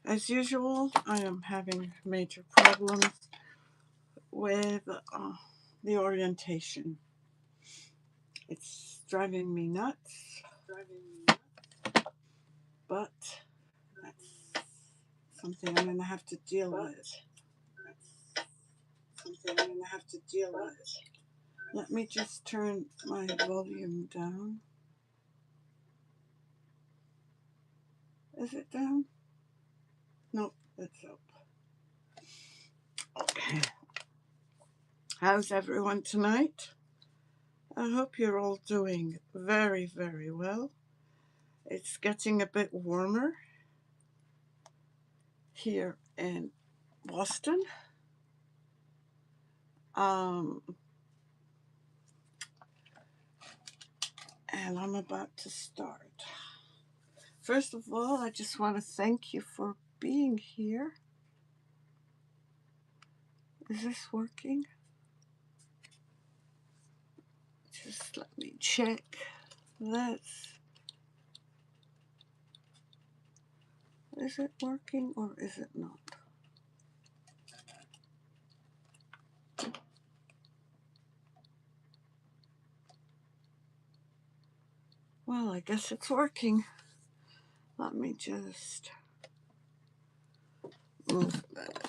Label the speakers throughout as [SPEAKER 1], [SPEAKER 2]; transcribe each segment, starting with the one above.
[SPEAKER 1] As usual, I am having major problems with the orientation. It's driving me nuts, but that's something I'm going to have to deal with. Let me just turn my volume down. Is it down? Nope, it's up. Okay. How's everyone tonight? I hope you're all doing very, very well. It's getting a bit warmer here in Boston. And I'm about to start. First of all, I just want to thank you for being here. Is this working? Just let me check this. Is it working or is it not? Well, I guess it's working. Let me just move that.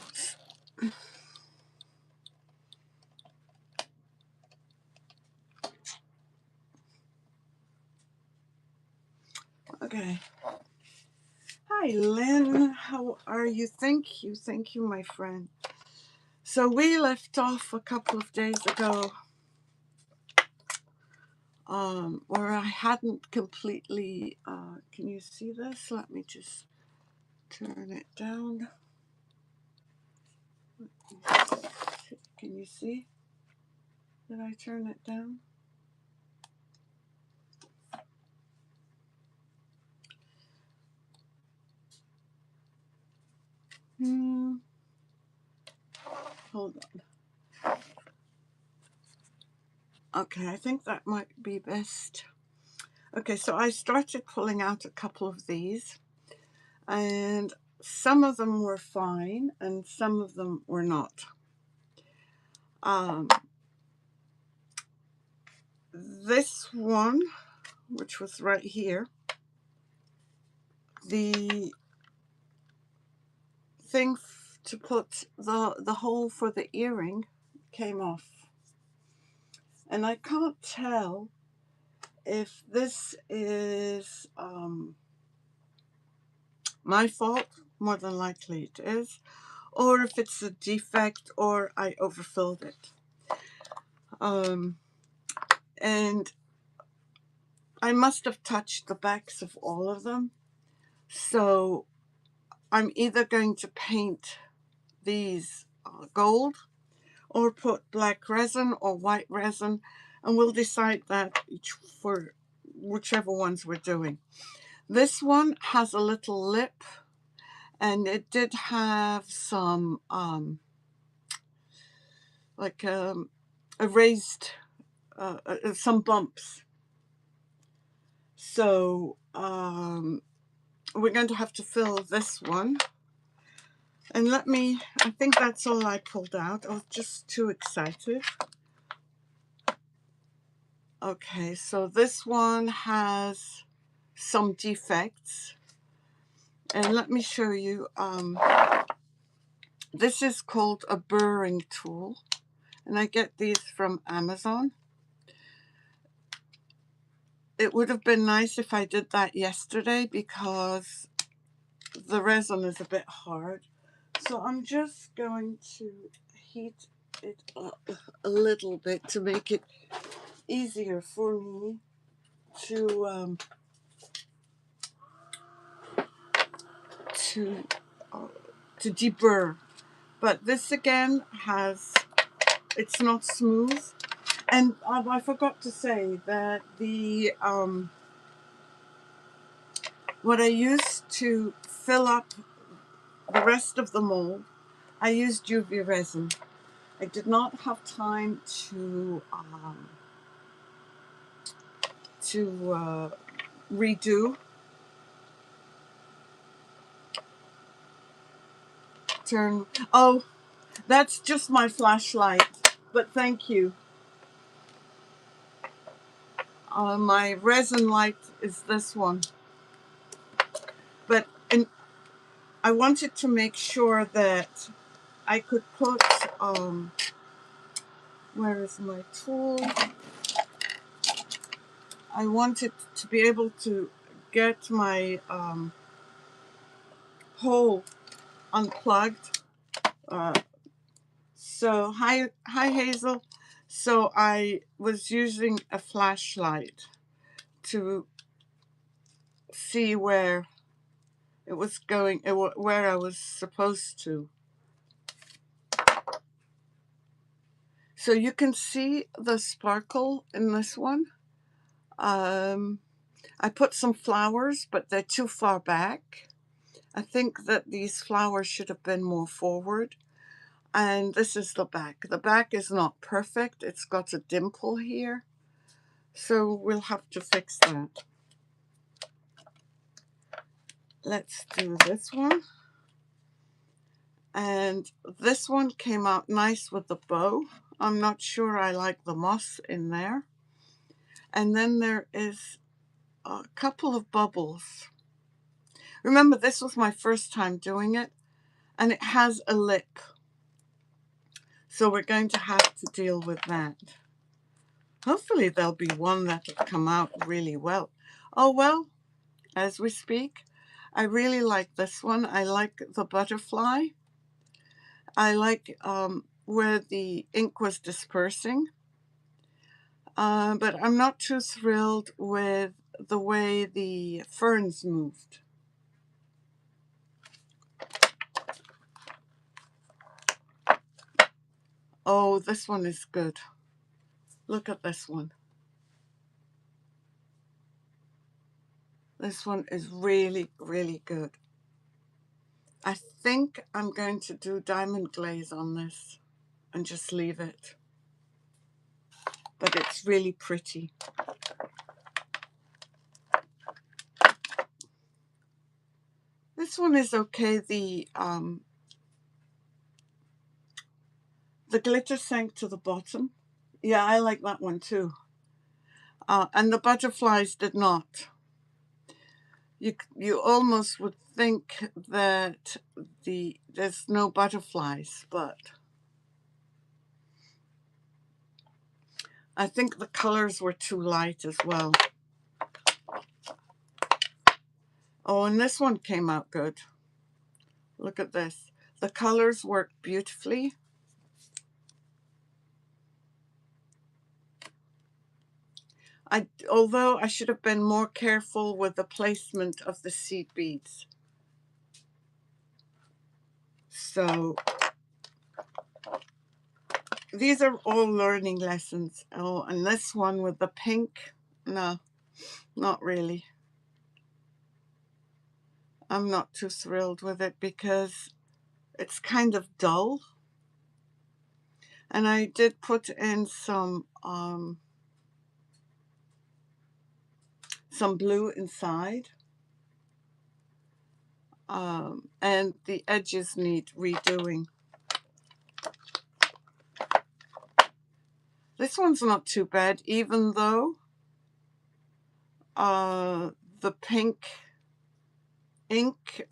[SPEAKER 1] Okay. Hi, Lynn. How are you? Thank you, my friend. So we left off a couple of days ago where I hadn't completely, can you see this? Let me just turn it down. Can you see? Did I turn it down? Hold on. Okay, I think that might be best. Okay, so I started pulling out a couple of these, and some of them were fine, and some of them were not. This one, which was right here, the thing to put the hole for the earring came off. And I can't tell if this is my fault, more than likely it is, or if it's a defect or I overfilled it. And I must have touched the backs of all of them. So I'm either going to paint these gold or put black resin or white resin, and we'll decide that for whichever ones we're doing. This one has a little lip, and it did have some raised some bumps. So we're going to have to fill this one. And I think that's all I pulled out. I was just too excited. Okay, so this one has some defects. And let me show you. This is called a burring tool. And I get these from Amazon. It would have been nice if I did that yesterday because the resin is a bit hard. So I'm just going to heat it up a little bit to make it easier for me to deburr. But this again it's not smooth. And I forgot to say that what I used to fill up the rest of the mold, I used UV resin. I did not have time to redo. turn. Oh, that's just my flashlight, but thank you. My resin light is this one. But I wanted to make sure that I could put, where is my tool? I wanted to be able to get my hole unplugged. So, hi Hazel. So I was using a flashlight to see where it was going, where I was supposed to. So you can see the sparkle in this one. I put some flowers, but they're too far back. I think that these flowers should have been more forward. And this is the back. The back is not perfect. It's got a dimple here. So we'll have to fix that. Let's do this one. And this one came out nice with the bow. I'm not sure I like the moss in there. And then there is a couple of bubbles. Remember, this was my first time doing it, and it has a lip. So we're going to have to deal with that. Hopefully there'll be one that'll come out really well. Oh, well, as we speak, I really like this one. I like the butterfly. I like where the ink was dispersing. But I'm not too thrilled with the way the ferns moved. Oh, this one is good. Look at this one. This one is really, really good. I think I'm going to do diamond glaze on this and just leave it. But it's really pretty. This one is okay. The glitter sank to the bottom. Yeah, I like that one too. And the butterflies did not. You almost would think that there's no butterflies, but I think the colors were too light as well. Oh, and this one came out good. Look at this. The colors work beautifully. Although I should have been more careful with the placement of the seed beads. So these are all learning lessons. Oh, and this one with the pink, no, not really. I'm not too thrilled with it because it's kind of dull. And I did put in some blue inside. And the edges need redoing. This one's not too bad, even though the pink ink,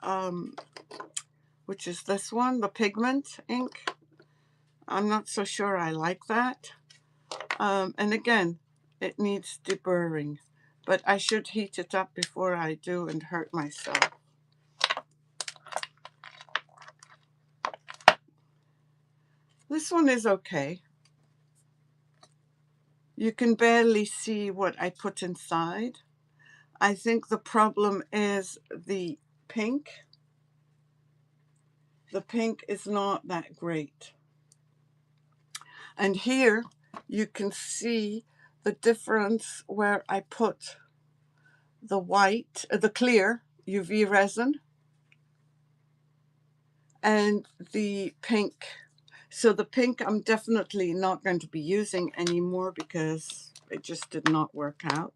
[SPEAKER 1] which is this one, the pigment ink, I'm not so sure I like that. And again, it needs deburring, but I should heat it up before I do and hurt myself. This one is okay. You can barely see what I put inside. I think the problem is the pink. The pink is not that great. And here you can see the difference where I put the white, the clear UV resin and the pink. So the pink I'm definitely not going to be using anymore because it just did not work out.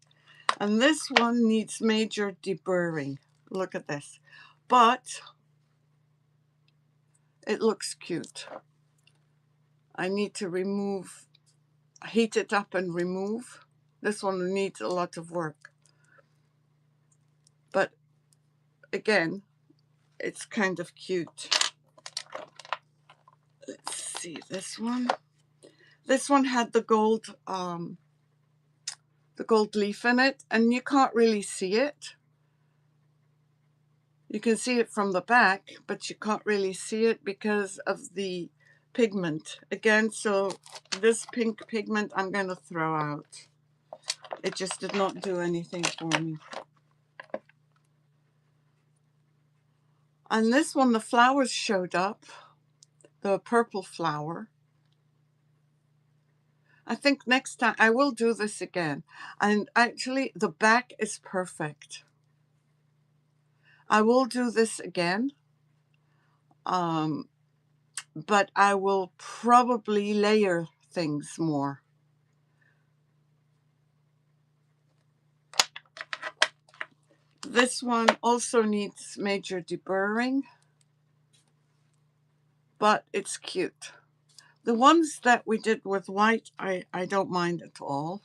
[SPEAKER 1] And this one needs major deburring. Look at this. But It looks cute. I need to heat it up and remove. This one needs a lot of work. But again, it's kind of cute. Let's see this one. This one had the gold leaf in it, and you can't really see it. You can see it from the back, but you can't really see it because of the pigment. Again, so this pink pigment I'm going to throw out. It just did not do anything for me. And this one, the flowers showed up, the purple flower. I think next time I will do this again. And actually, the back is perfect. I will do this again. But I will probably layer things more. This one also needs major deburring, but it's cute. The ones that we did with white, I don't mind at all.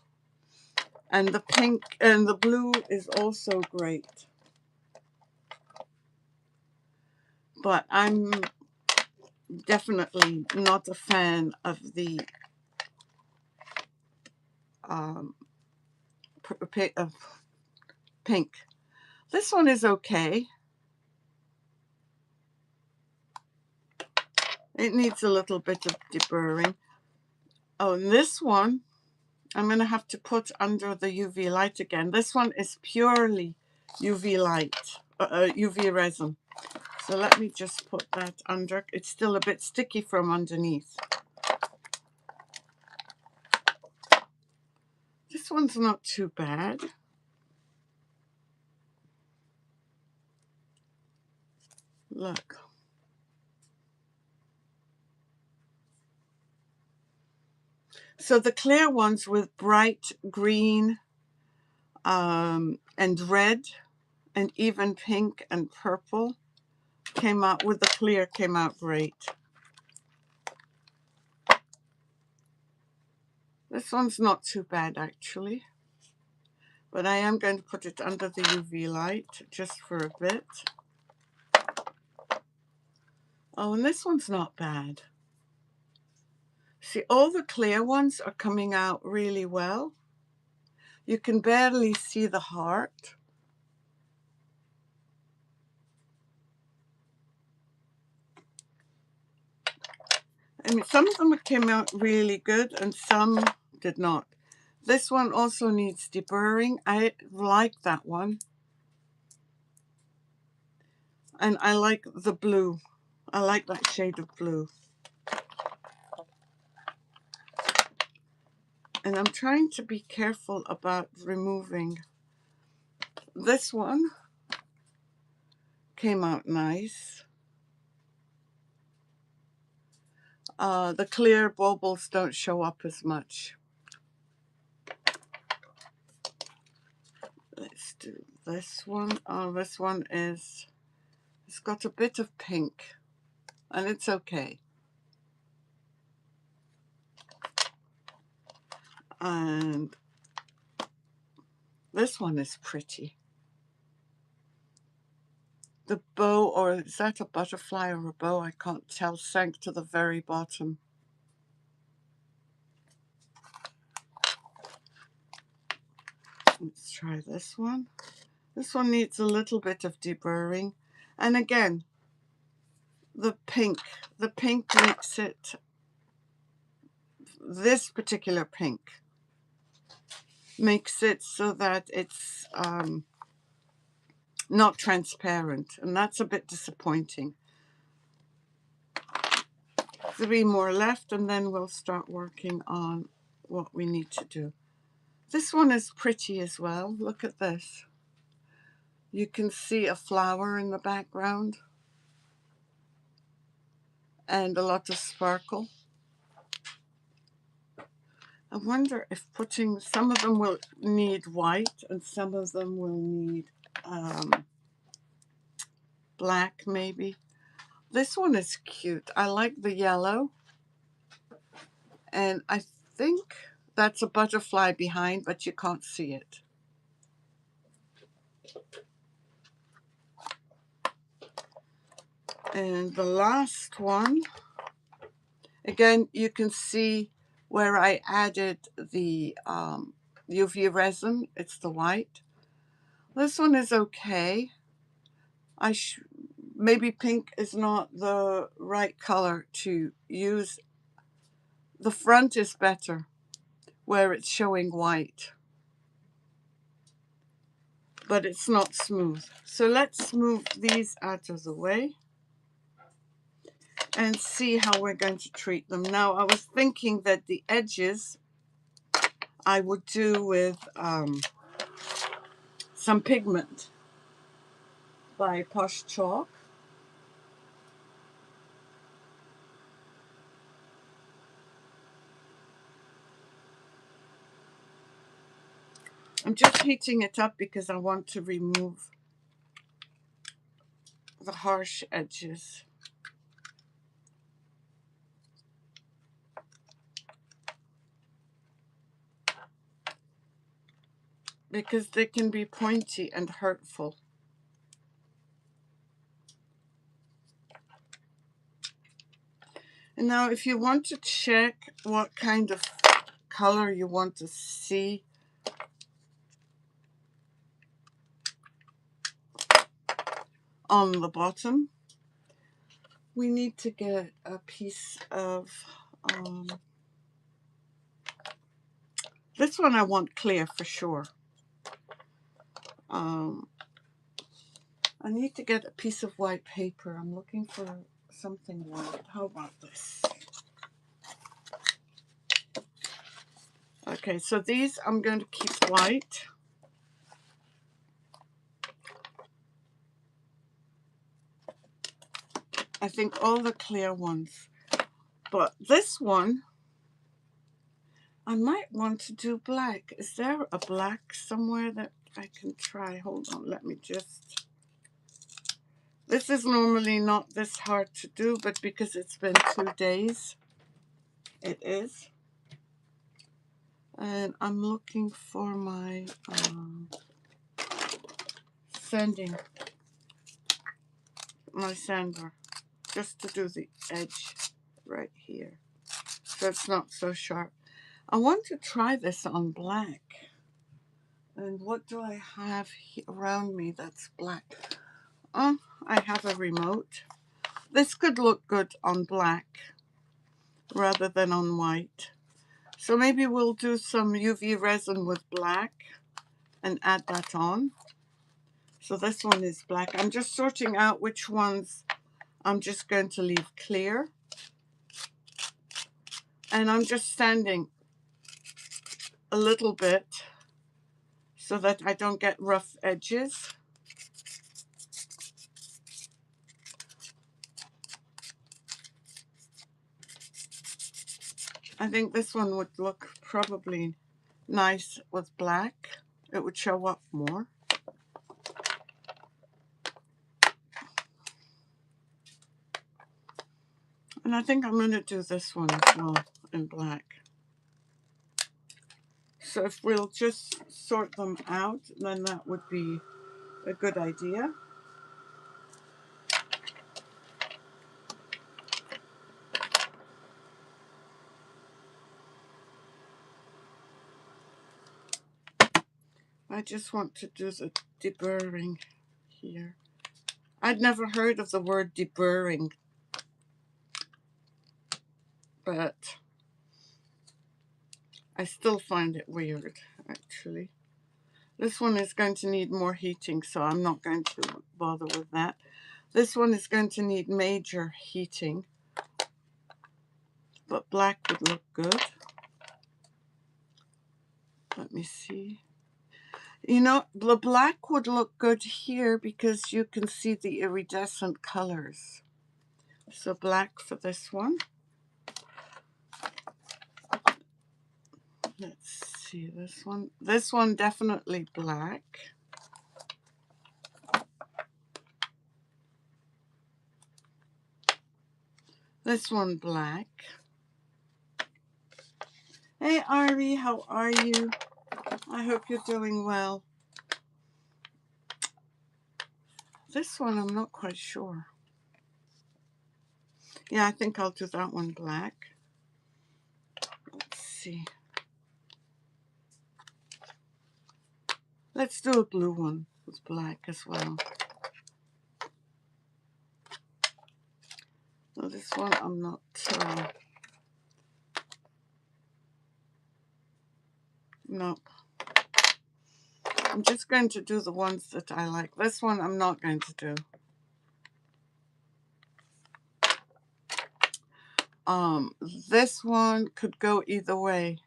[SPEAKER 1] And the pink and the blue is also great. But I'm definitely not a fan of the pink. This one is okay. It needs a little bit of deburring. Oh, and this one I'm going to have to put under the UV light again. This one is purely UV light, UV resin. So let me just put that under. It's still a bit sticky from underneath. This one's not too bad. Look. So the clear ones with bright green and red and even pink and purple came out with the clear, came out great. This one's not too bad actually, but I am going to put it under the UV light just for a bit. Oh, and this one's not bad. See, all the clear ones are coming out really well. You can barely see the heart. I mean, some of them came out really good and some did not. This one also needs deburring. I like that one. And I like the blue. I like that shade of blue. And I'm trying to be careful about removing. This one came out nice. The clear baubles don't show up as much. Let's do this one. Oh, this one it's got a bit of pink, and it's okay. And this one is pretty. The bow, or is that a butterfly or a bow? I can't tell, sank to the very bottom. Let's try this one. This one needs a little bit of deburring. And again, the pink makes it, this particular pink makes it so that it's not transparent, and that's a bit disappointing. 3 more left, and then we'll start working on what we need to do. This one is pretty as well. Look at this. You can see a flower in the background and a lot of sparkle. I wonder if putting, some of them will need white and some of them will need black maybe. This one is cute. I like the yellow. And I think that's a butterfly behind, but you can't see it. And the last one, again, you can see where I added the UV resin. It's the white. This one is okay. Maybe pink is not the right color to use. The front is better where it's showing white, but it's not smooth. So let's move these out of the way and see how we're going to treat them. Now, I was thinking that the edges I would do with some pigment by Posh Chalk. I'm just heating it up because I want to remove the harsh edges. Because they can be pointy and hurtful. And now if you want to check what kind of color you want to see, on the bottom, we need to get a piece of, this one I want clear for sure. I need to get a piece of white paper. I'm looking for something white. How about this? Okay, so these I'm going to keep white. I think all the clear ones. But this one, I might want to do black. Is there a black somewhere that I can try? Hold on, let me just... This is normally not this hard to do, but because it's been 2 days, it is. And I'm looking for my sander, just to do the edge right here, so it's not so sharp. I want to try this on black. And what do I have around me that's black? Oh, I have a remote. This could look good on black rather than on white. So maybe we'll do some UV resin with black and add that on. So this one is black. I'm just sorting out which ones I'm just going to leave clear. And I'm just sanding a little bit so that I don't get rough edges. I think this one would look probably nice with black. It would show up more. And I think I'm going to do this one as well in black. So if we'll just sort them out, then that would be a good idea. I just want to do the deburring here. I'd never heard of the word deburring, but I still find it weird, actually. This one is going to need more heating, so I'm not going to bother with that. This one is going to need major heating, but black would look good. Let me see. You know, the black would look good here because you can see the iridescent colors. So black for this one. Let's see this one. This one definitely black. This one black. Hey Ari, how are you? I hope you're doing well. This one I'm not quite sure. Yeah, I think I'll do that one black. Let's see. Let's do a blue one with black as well. Well, this one I'm not... no. I'm just going to do the ones that I like. This one I'm not going to do. This one could go either way.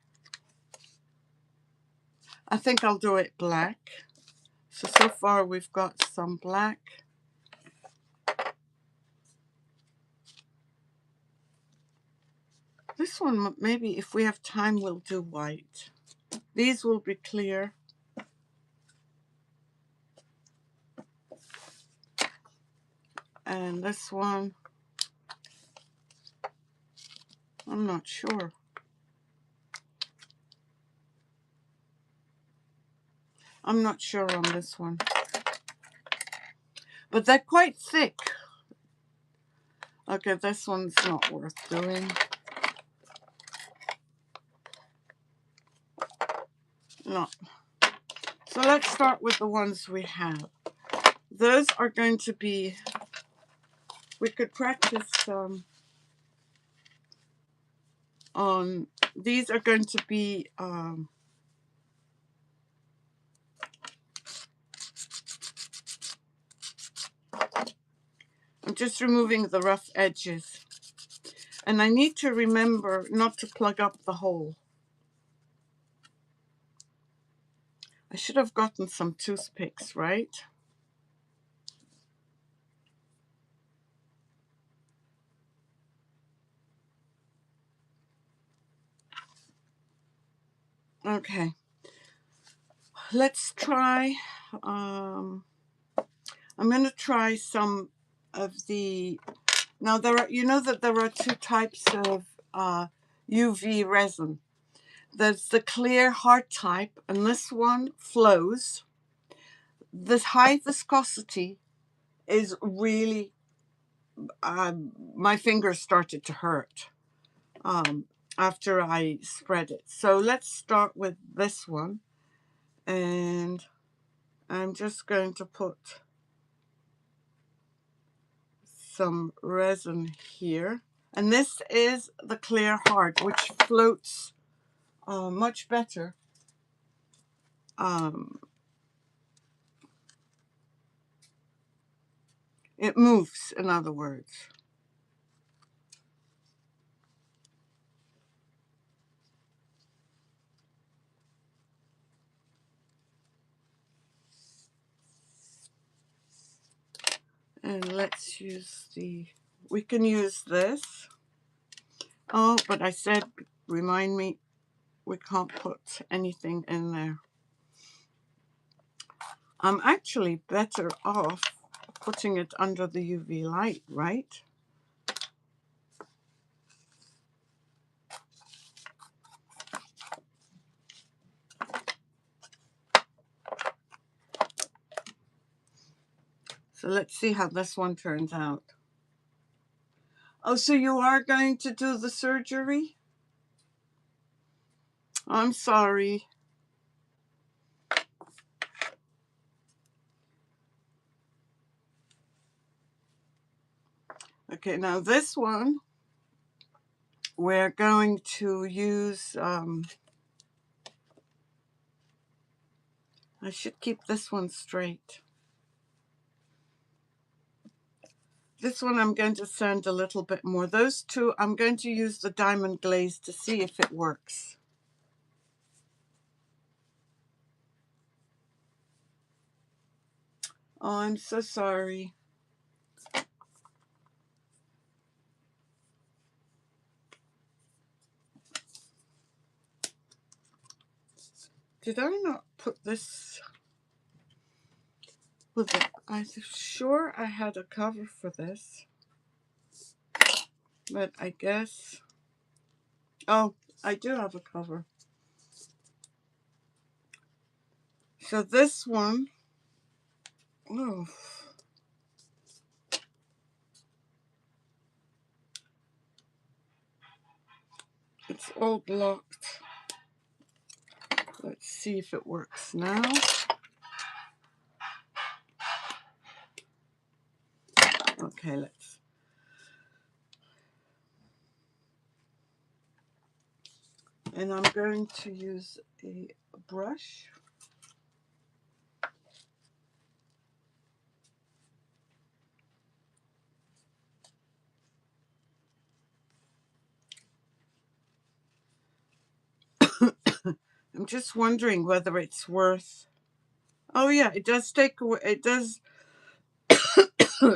[SPEAKER 1] I think I'll do it black. So far we've got some black. This one, maybe if we have time, we'll do white. These will be clear. And this one, I'm not sure. I'm not sure on this one. But they're quite thick. Okay, this one's not worth doing. No. So let's start with the ones we have. Those are going to be, we could practice on, these are going to be, I'm just removing the rough edges. And I need to remember not to plug up the hole. I should have gotten some toothpicks, right? Okay. Let's try, I'm going to try some of the, now there are, you know that there are two types of UV resin. There's the clear hard type, and this one flows. The high viscosity is really, my fingers started to hurt after I spread it. So let's start with this one. And I'm just going to put some resin here. And this is the clear hard, which floats much better. It moves, in other words. And let's use the, we can use this. Oh, but I said, remind me, we can't put anything in there. I'm actually better off putting it under the UV light, right? So let's see how this one turns out. Oh, so you are going to do the surgery? I'm sorry. Okay, now this one, we're going to use, I should keep this one straight. This one I'm going to sand a little bit more. Those two, I'm going to use the diamond glaze to see if it works. Oh, I'm so sorry. Did I not put this with it? I'm sure I had a cover for this. but I guess, oh, I do have a cover. So this one, oh, it's all blocked. Let's see if it works now. Okay, let's. And I'm going to use a brush. I'm just wondering whether it's worth. Oh yeah, it does take away. It does.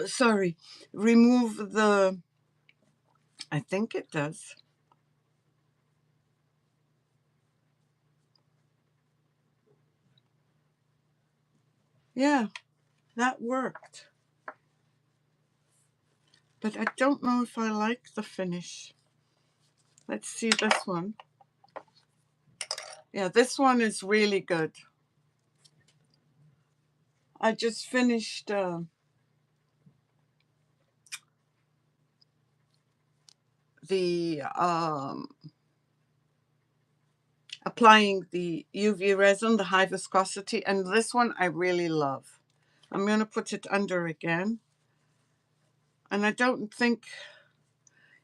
[SPEAKER 1] Sorry, remove the. I think it does. Yeah, that worked. But I don't know if I like the finish. Let's see this one. Yeah, this one is really good. I just finished the applying the UV resin, the high viscosity, and this one I really love. I'm going to put it under again. And I don't think,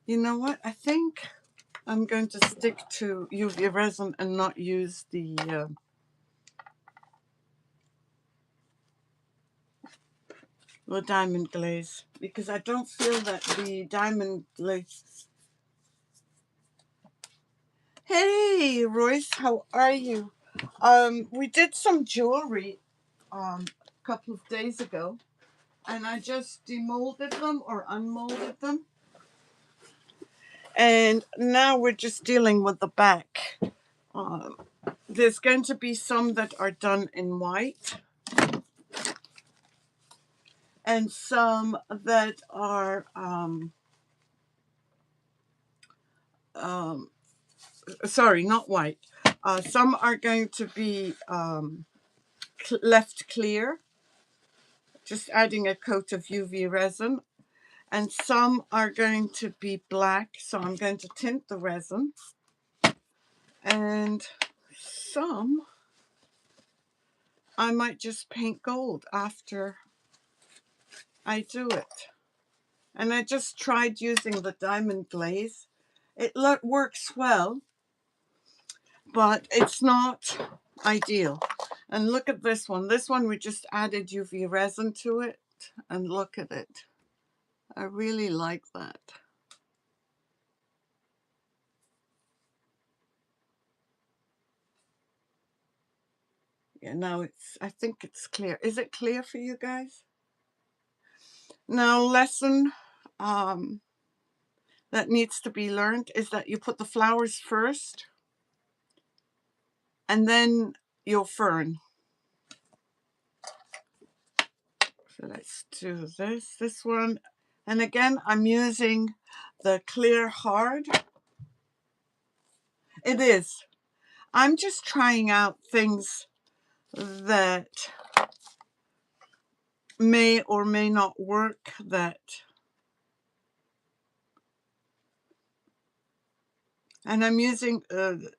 [SPEAKER 1] you know what, I think I'm going to stick to UV resin and not use the diamond glaze, because I don't feel that the diamond glaze. Hey Royce, how are you? We did some jewelry a couple of days ago, and I just demolded them or unmolded them, and now we're just dealing with the back. There's going to be some that are done in white, and some that are sorry, not white. Some are going to be left clear, just adding a coat of UV resin, and some are going to be black, so I'm going to tint the resin, and some I might just paint gold after I do it. And I just tried using the diamond glaze. It works well, but it's not ideal. And look at this one. This one, we just added UV resin to it, and look at it. I really like that. Yeah, now I think it's clear. Is it clear for you guys? Now, lesson that needs to be learned is that you put the flowers first and then your fern. So let's do this one. And again, I'm using the clear hard. It is. I'm just trying out things that may or may not work, and I'm using,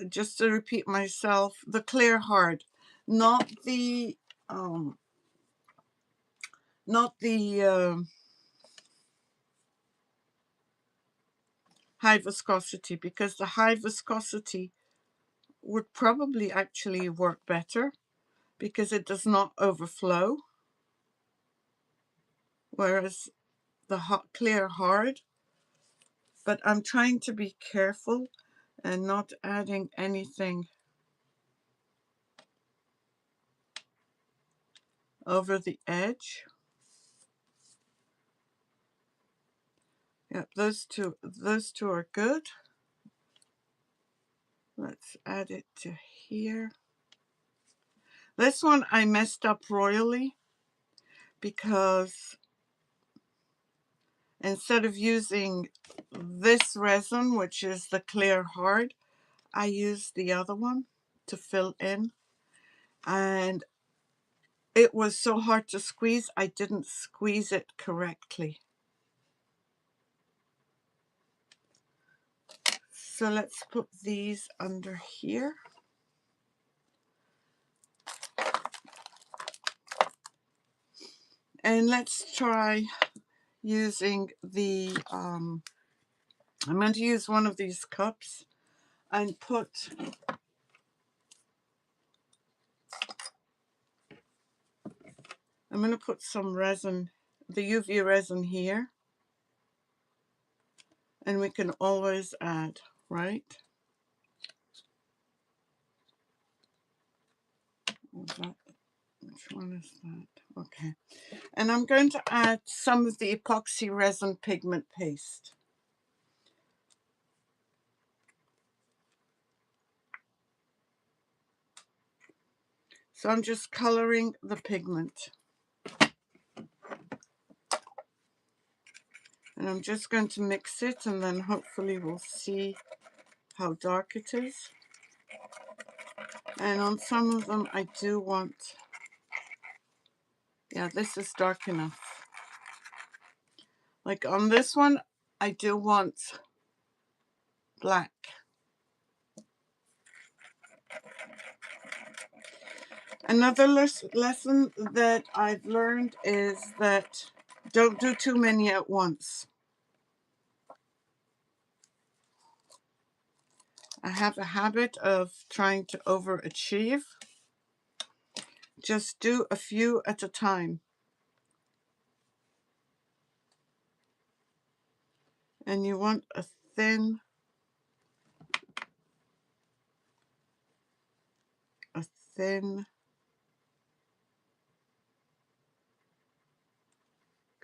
[SPEAKER 1] just to repeat myself, the clear hard, not the high viscosity, because the high viscosity would probably actually work better because it does not overflow, whereas the clear hard. But I'm trying to be careful and not adding anything over the edge. Yep, those two are good. Let's add it to here. This one I messed up royally because instead of using this resin, which is the clear hard. I used the other one to fill in, and it was so hard to squeeze, I didn't squeeze it correctly. So let's put these under here. And let's try using the, I'm going to use one of these cups and I'm going to put some resin, the UV resin here. And we can always add, right? Which one is that? Okay. And I'm going to add some of the epoxy resin pigment paste. So I'm just coloring the pigment. And I'm just going to mix it, and then hopefully we'll see how dark it is. And on some of them I do want, yeah, this is dark enough. Like on this one, I do want black. Another lesson that I've learned is that don't do too many at once. I have a habit of trying to overachieve. Just do a few at a time. And you want a thin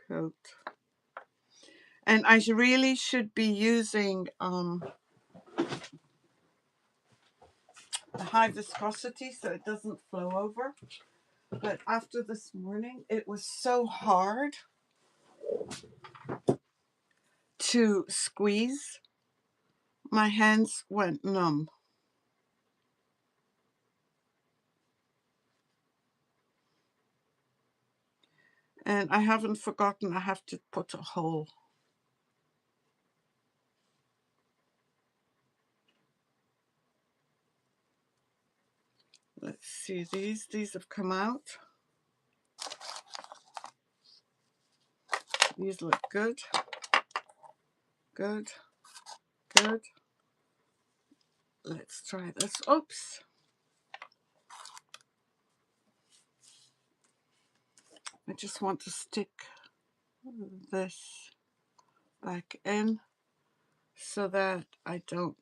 [SPEAKER 1] coat. And I really should be using a high viscosity so it doesn't flow over. But after this morning, it was so hard to squeeze. My hands went numb. And I haven't forgotten I have to put a hole. Let's see, these have come out. These look good. Good. Good. Let's try this. Oops. I just want to stick this back in so that I don't.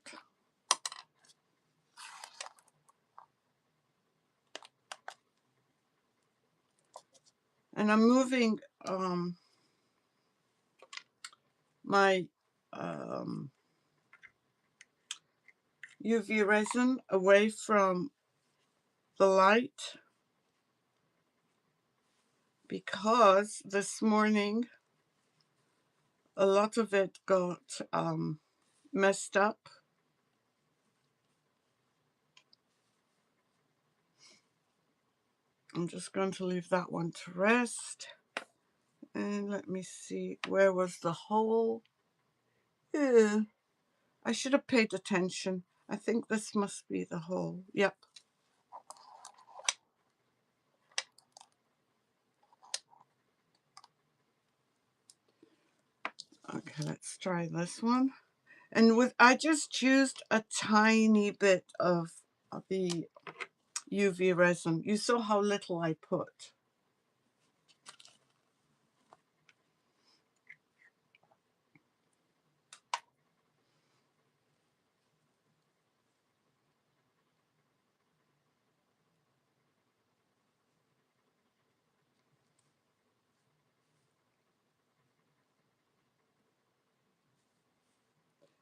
[SPEAKER 1] And I'm moving my UV resin away from the light because this morning a lot of it got messed up. I'm just going to leave that one to rest. And let me see, where was the hole? Yeah, I should have paid attention. I think this must be the hole. Yep. Okay, let's try this one. And I just used a tiny bit of the UV resin. You saw how little I put.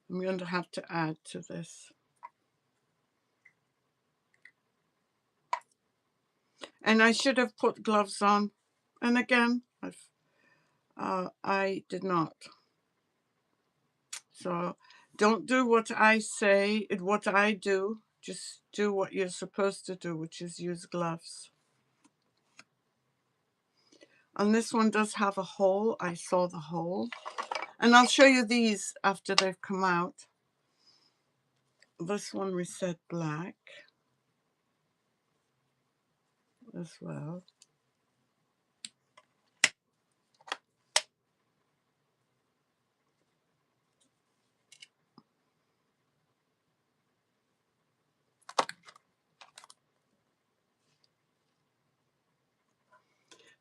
[SPEAKER 1] I'm going to have to add to this. And I should have put gloves on. And again, I did not. So don't do what I say, what I do. Just do what you're supposed to do, which is use gloves. And this one does have a hole. I saw the hole. And I'll show you these after they've come out. This one we said black as well.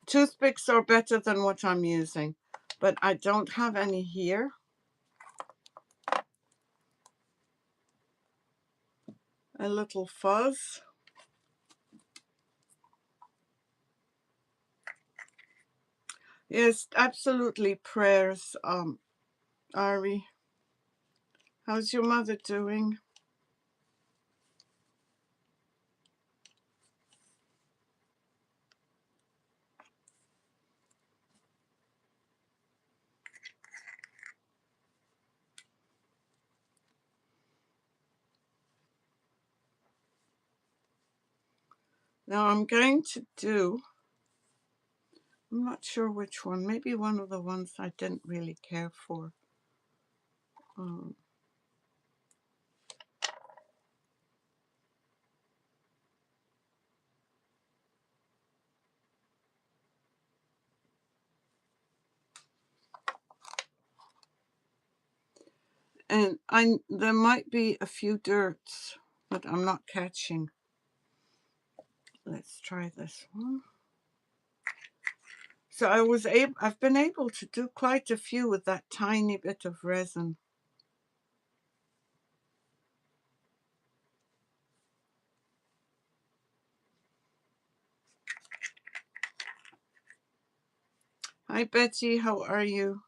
[SPEAKER 1] Toothpicks are better than what I'm using, but I don't have any here. A little fuzz. Yes, absolutely. Prayers, Ari. How's your mother doing? Now I'm going to do, I'm not sure which one, maybe one of the ones I didn't really care for. And there might be a few dirts that I'm not catching. Let's try this one. So I've been able to do quite a few with that tiny bit of resin. Hi Betty, how are you?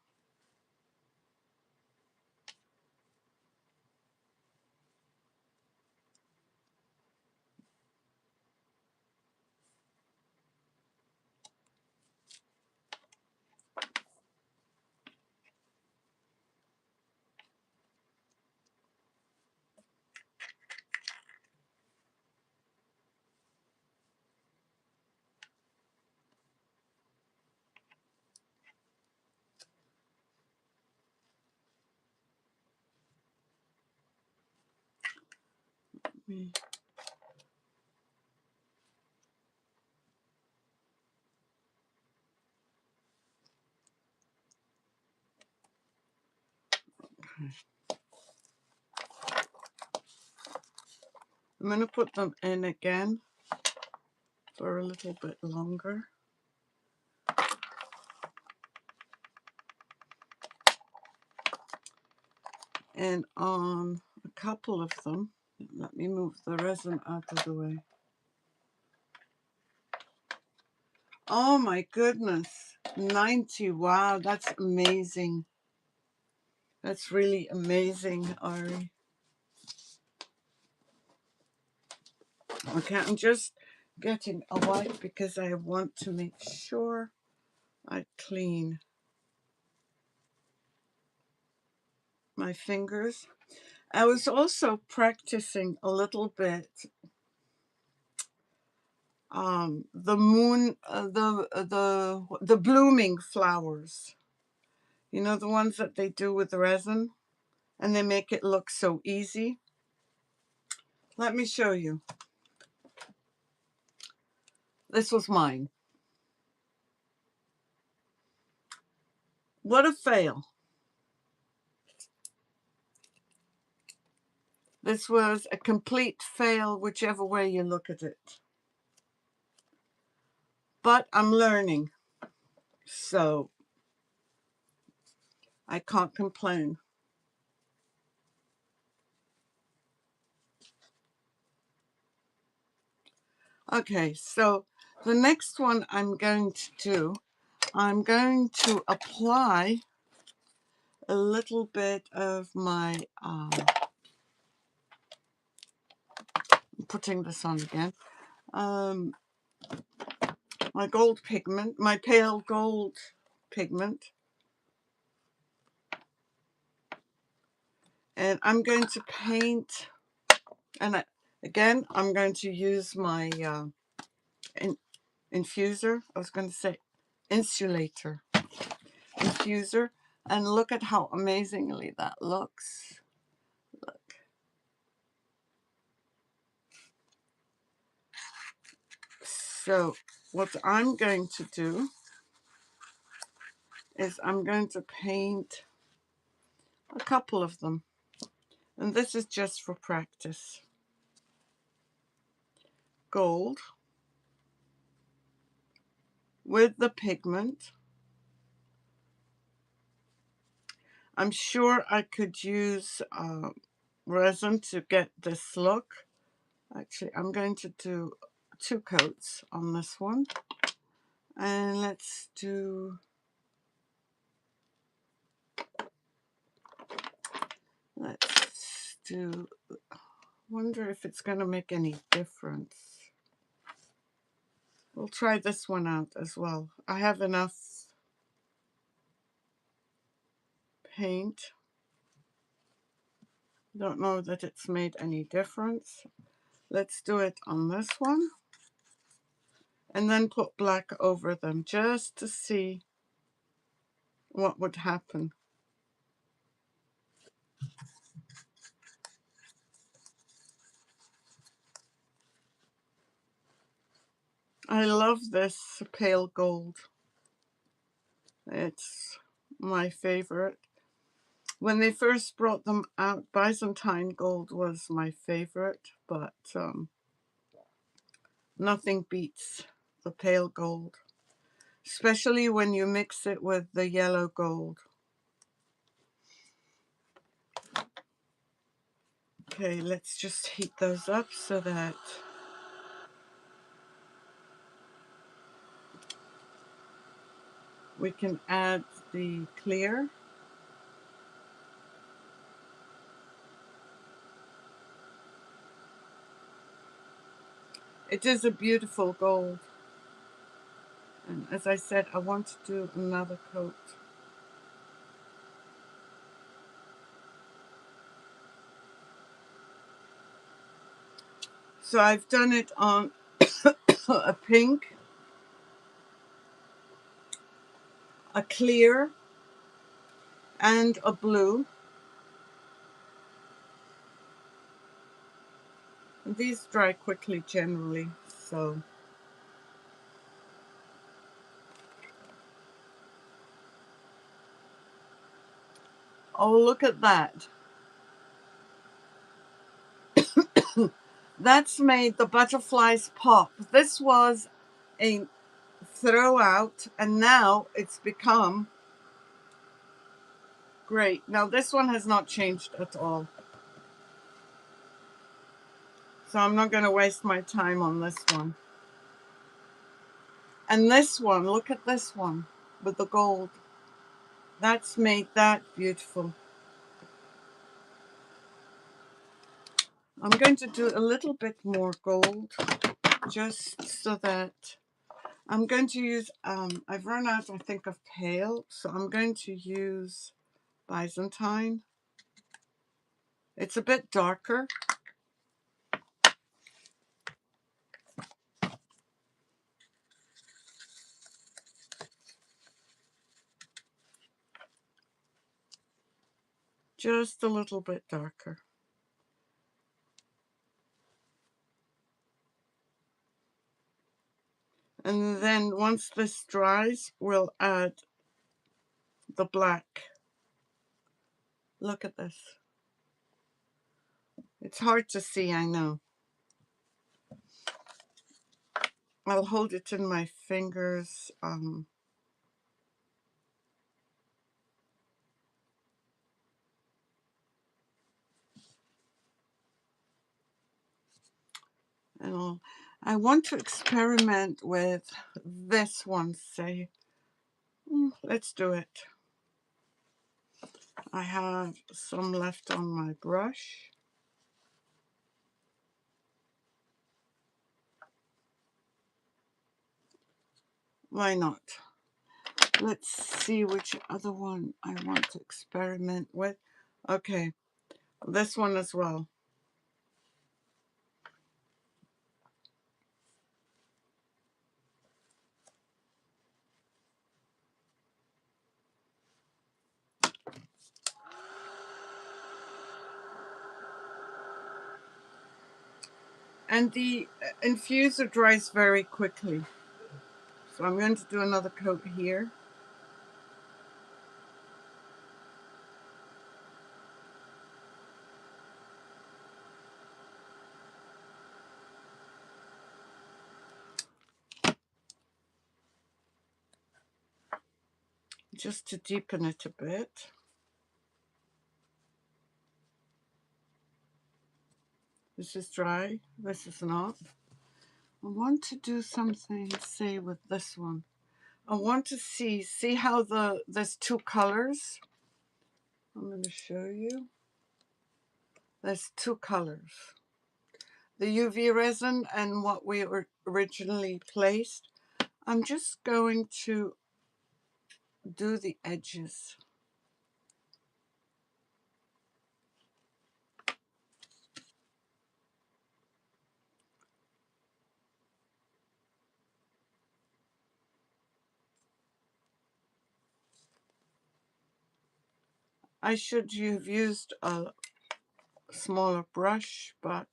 [SPEAKER 1] Okay. I'm going to put them in again for a little bit longer. And on a couple of them, let me move the resin out of the way. Oh my goodness, 90, wow, that's amazing. That's really amazing, Ari. Okay, I'm just getting a wipe because I want to make sure I clean my fingers. I was also practicing a little bit the moon, the blooming flowers. You know, the ones that they do with resin, and they make it look so easy. Let me show you. This was mine. What a fail. This was a complete fail, whichever way you look at it. But I'm learning, so I can't complain. Okay, so the next one I'm going to do, I'm going to apply a little bit of my, putting this on again, my gold pigment, my pale gold pigment. I'm going to paint, and again, I'm going to use my infuser. I was going to say insulator. Infuser. And look at how amazingly that looks. Look. So what I'm going to do is I'm going to paint a couple of them. And this is just for practice. Gold with the pigment. I'm sure I could use resin to get this look. Actually, I'm going to do 2 coats on this one. And let's do, wonder if it's going to make any difference. We'll try this one out as well. I have enough paint. Don't know that it's made any difference. Let's do it on this one. And then put black over them just to see what would happen. I love this pale gold. It's my favorite. When they first brought them out, Byzantine gold was my favorite, but nothing beats the pale gold, especially when you mix it with the yellow gold. Okay, let's just heat those up so that we can add the clear. It is a beautiful gold. And as I said, I want to do another coat. So I've done it on a pink, a clear, and a blue. And these dry quickly generally, so. Oh, look at that. That's made the butterflies pop. This was a throw out, and now it's become great. Now this one has not changed at all. So I'm not going to waste my time on this one. And this one, look at this one with the gold. That's made that beautiful. I'm going to do a little bit more gold just so that I'm going to use, I've run out, I think, of pale, so I'm going to use Byzantine. It's a bit darker. Just a little bit darker. And then once this dries, we'll add the black. Look at this. It's hard to see, I know. I'll hold it in my fingers. And I want to experiment with this one, say. Let's do it. I have some left on my brush. Why not? Let's see which other one I want to experiment with. Okay, This one as well. And the infuser dries very quickly. So I'm going to do another coat here. Just to deepen it a bit. This is dry, this is not. I want to do something, say, with this one. I want to see how there's two colors. I'm going to show you. There's two colors. The UV resin and what we originally placed. I'm just going to do the edges. I should have used a smaller brush, but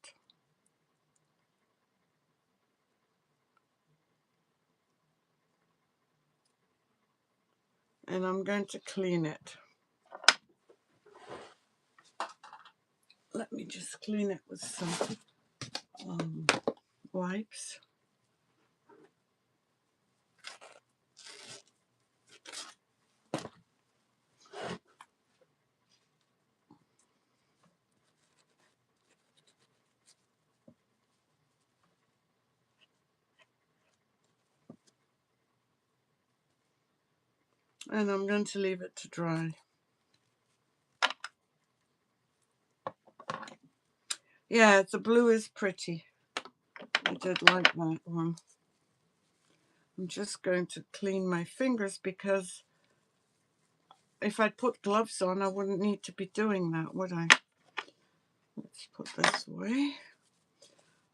[SPEAKER 1] and I'm going to clean it. Let me just clean it with some wipes. And I'm going to leave it to dry. Yeah, the blue is pretty. I did like that one. I'm just going to clean my fingers because if I'd put gloves on, I wouldn't need to be doing that, would I? Let's put this away.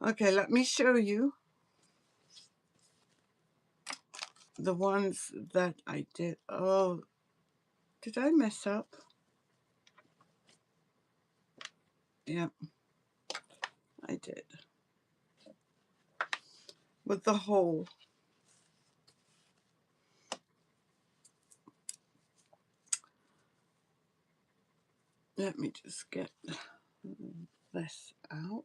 [SPEAKER 1] Okay, let me show you the ones that I did. Oh, did I mess up? Yeah, I did. With the hole. Let me just get this out.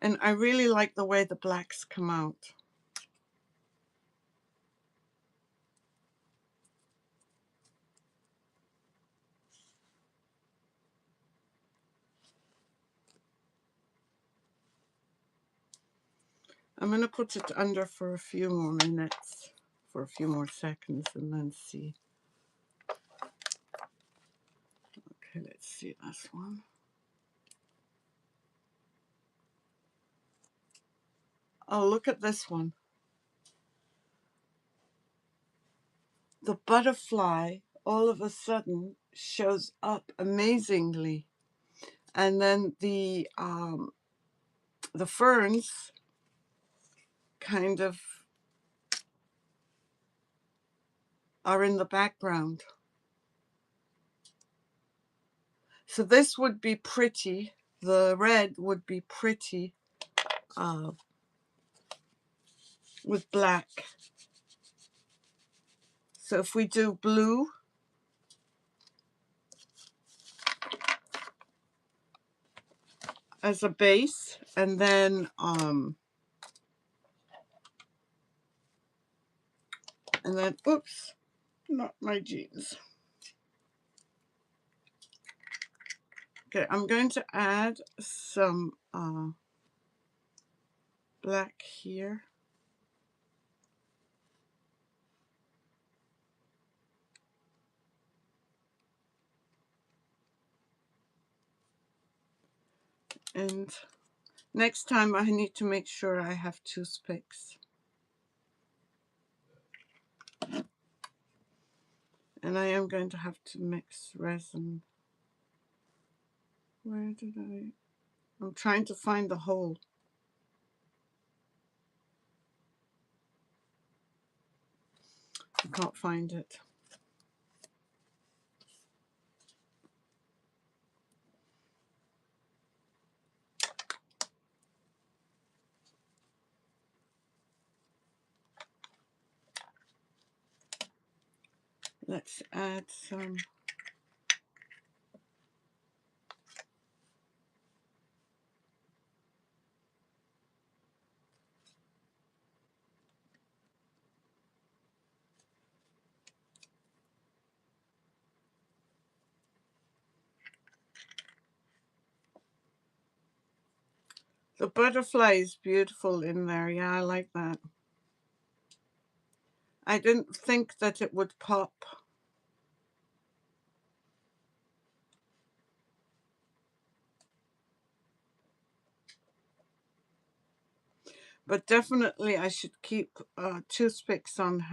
[SPEAKER 1] And I really like the way the blacks come out. I'm going to put it under for a few more minutes, for a few more seconds, and then see. Okay, let's see this one. Oh, look at this one. The butterfly all of a sudden shows up amazingly. And then the ferns kind of are in the background. So this would be pretty. The red would be pretty with black. So if we do blue, as a base, and then oops, not my jeans. Okay, I'm going to add some black here. And next time I need to make sure I have toothpicks. And I am going to have to mix resin. Where did I'm trying to find the hole. I can't find it. Let's add some. The butterfly is beautiful in there. Yeah, I like that. I didn't think that it would pop. But definitely I should keep toothpicks on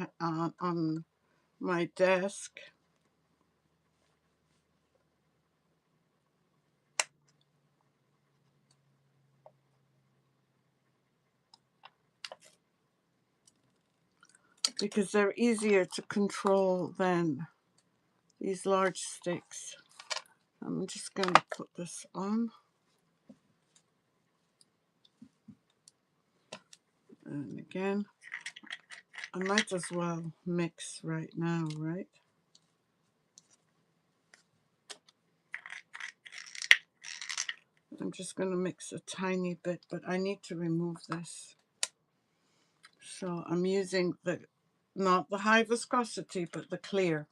[SPEAKER 1] my desk. Because they're easier to control than these large sticks. I'm just going to put this on. And again, I might as well mix right now, right? I'm just going to mix a tiny bit, but I need to remove this. So I'm using not the high viscosity, but the clear.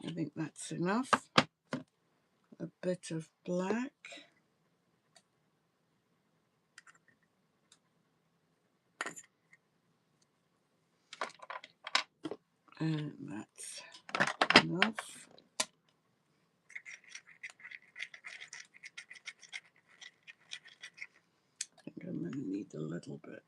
[SPEAKER 1] I think that's enough. A bit of black. And that's enough. I think I'm going to need a little bit.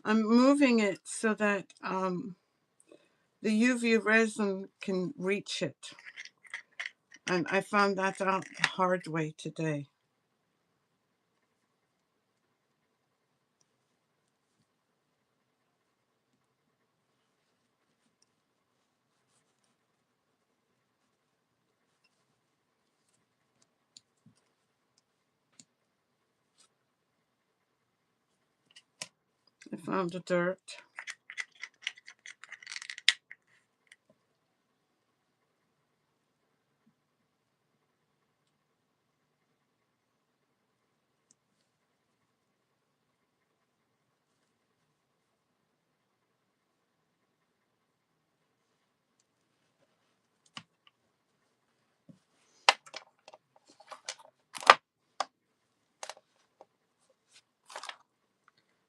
[SPEAKER 1] I'm moving it so that the UV resin can reach it. And I found that out the hard way today. I found the dirt.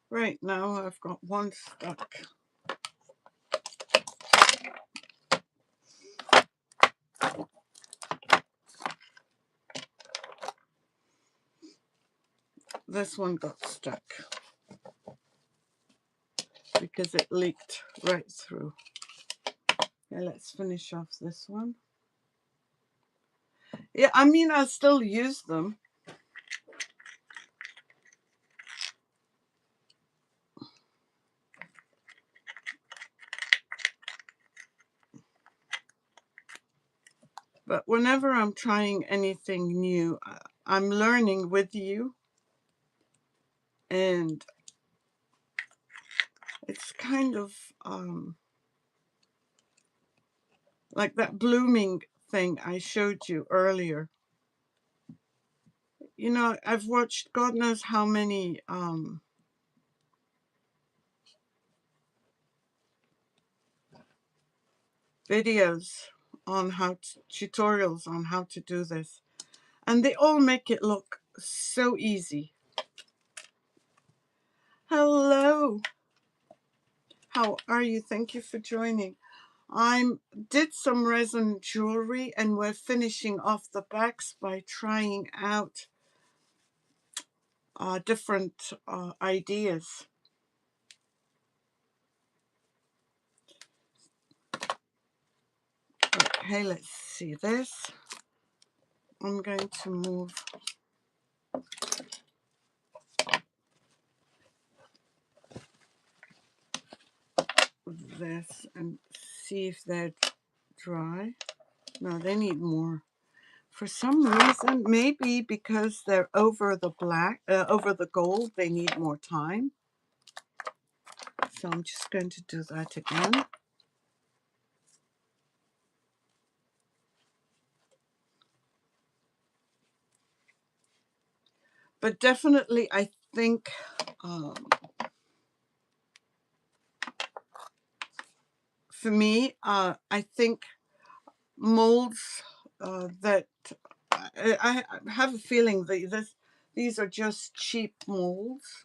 [SPEAKER 1] Right, now I've got one stuck. This one got stuck because it leaked right through. Okay, let's finish off this one. Yeah, I mean, I'll still use them. But whenever I'm trying anything new, I'm learning with you. And it's kind of like that blooming thing I showed you earlier. You know, I've watched God knows how many videos on tutorials on how to do this, and they all make it look so easy. Hello, how are you? Thank you for joining. I did some resin jewelry, and we're finishing off the backs by trying out different ideas. Okay, let's see this. I'm going to move this and see if they're dry. No, they need more. For some reason, maybe because they're over the black, over the gold, they need more time. So I'm just going to do that again. But definitely, I think for me, I think molds that I have a feeling that these are just cheap molds.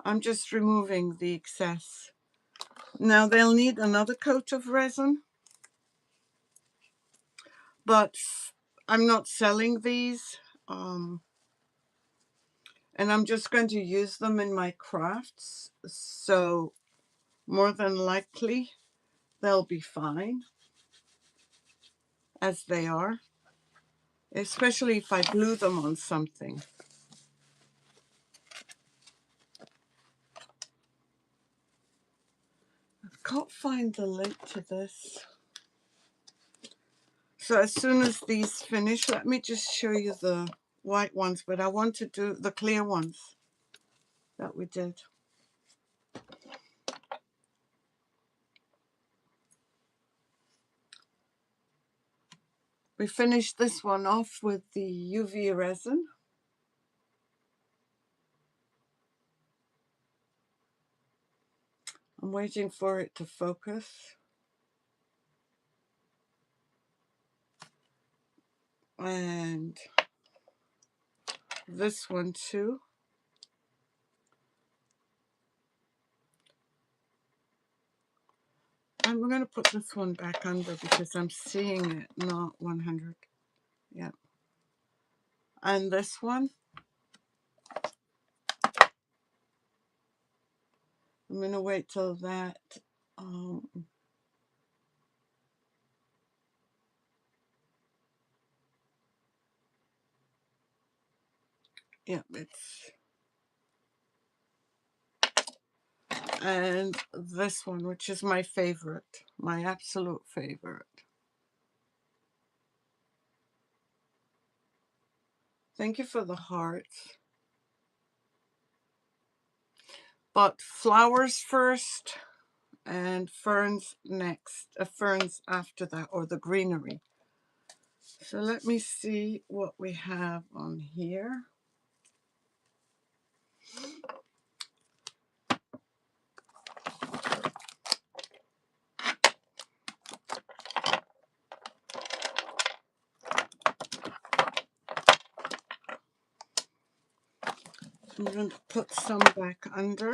[SPEAKER 1] I'm just removing the excess. Now they'll need another coat of resin, but I'm not selling these. And I'm just going to use them in my crafts. So more than likely, they'll be fine as they are, especially if I glue them on something. I can't find the link to this. So as soon as these finish, let me just show you the white ones, but I want to do the clear ones that we did. We finished this one off with the UV resin. I'm waiting for it to focus. And this one too. I'm going to put this one back under because I'm seeing it not 100. Yeah. And this one, I'm going to wait till that. Yeah, it's. And this one, which is my favorite, my absolute favorite. Thank you for the hearts. But flowers first and ferns next, ferns after that, or the greenery. So let me see what we have on here. I'm going to put some back under.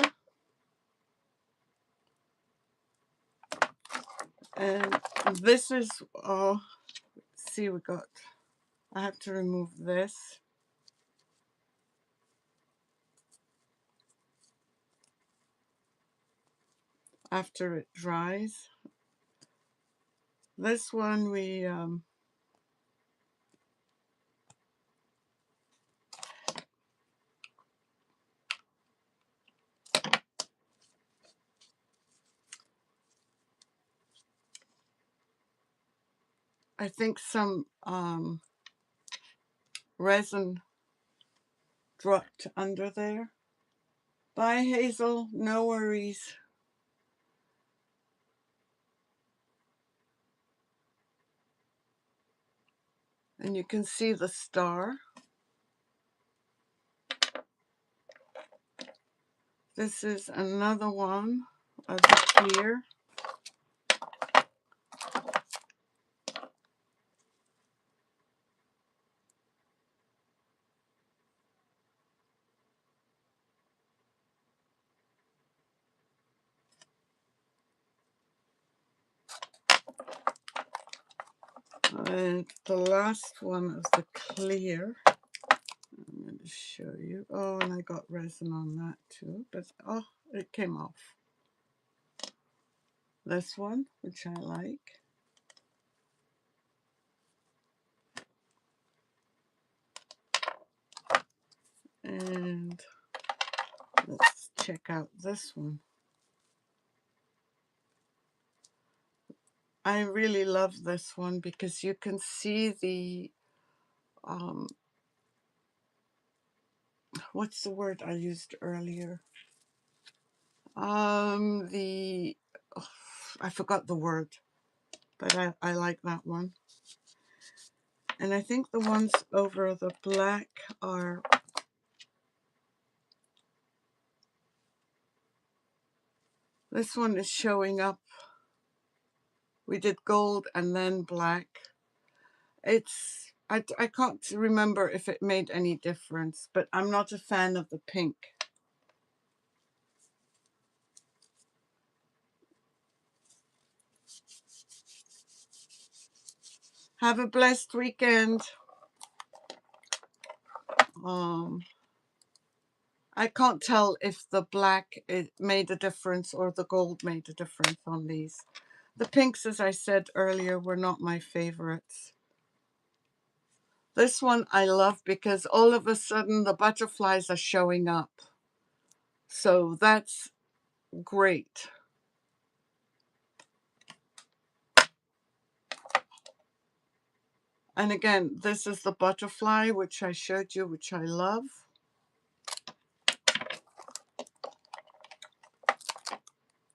[SPEAKER 1] And this is, see, I have to remove this. After it dries. This one I think some resin dropped under there. Bye, Hazel. No worries. And you can see the star. This is another one of the clear. And the last one is the clear. I'm going to show you. Oh, and I got resin on that too. But, oh, it came off. This one, which I like. And let's check out this one. I really love this one because you can see the, what's the word I used earlier? The, oh, I forgot the word, but I like that one. And I think the ones over the black are, this one is showing up. We did gold and then black. It's, I can't remember if it made any difference, but I'm not a fan of the pink. Have a blessed weekend. I can't tell if the black made a difference or the gold made a difference on these. The pinks, as I said earlier, were not my favorites. This one I love because all of a sudden the butterflies are showing up. So that's great. And again, this is the butterfly, which I showed you, which I love.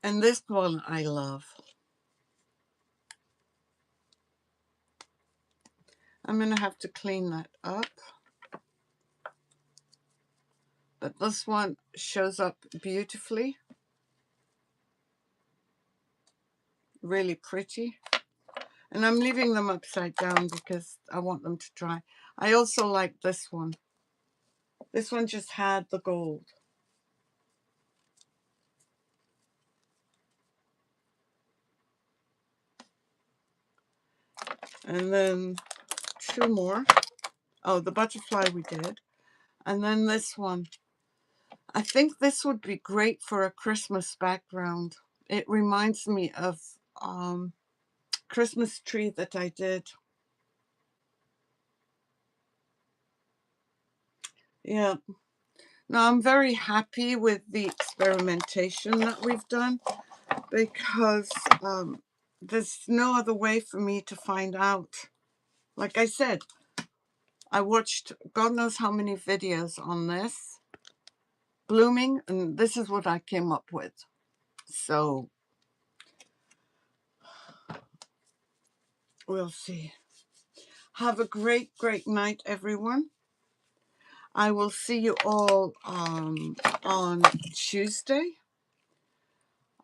[SPEAKER 1] And this one I love. I'm going to have to clean that up. But this one shows up beautifully. Really pretty. And I'm leaving them upside down because I want them to dry. I also like this one. This one just had the gold. And then two more. Oh, the butterfly we did. And then this one. I think this would be great for a Christmas background. It reminds me of Christmas tree that I did. Yeah. Now I'm very happy with the experimentation that we've done because there's no other way for me to find out. Like I said, I watched God knows how many videos on this blooming, and this is what I came up with. So we'll see. Have a great, great night, everyone. I will see you all on Tuesday.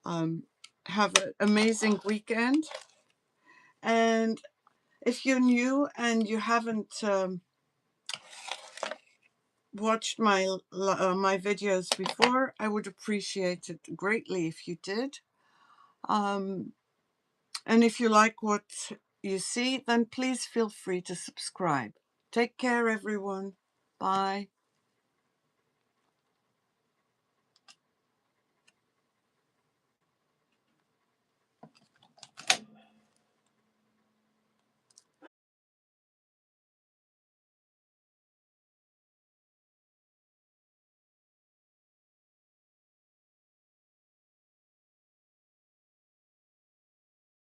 [SPEAKER 1] Have an amazing weekend. And if you're new and you haven't watched my videos before, I would appreciate it greatly if you did. And if you like what you see, then please feel free to subscribe. Take care, everyone. Bye.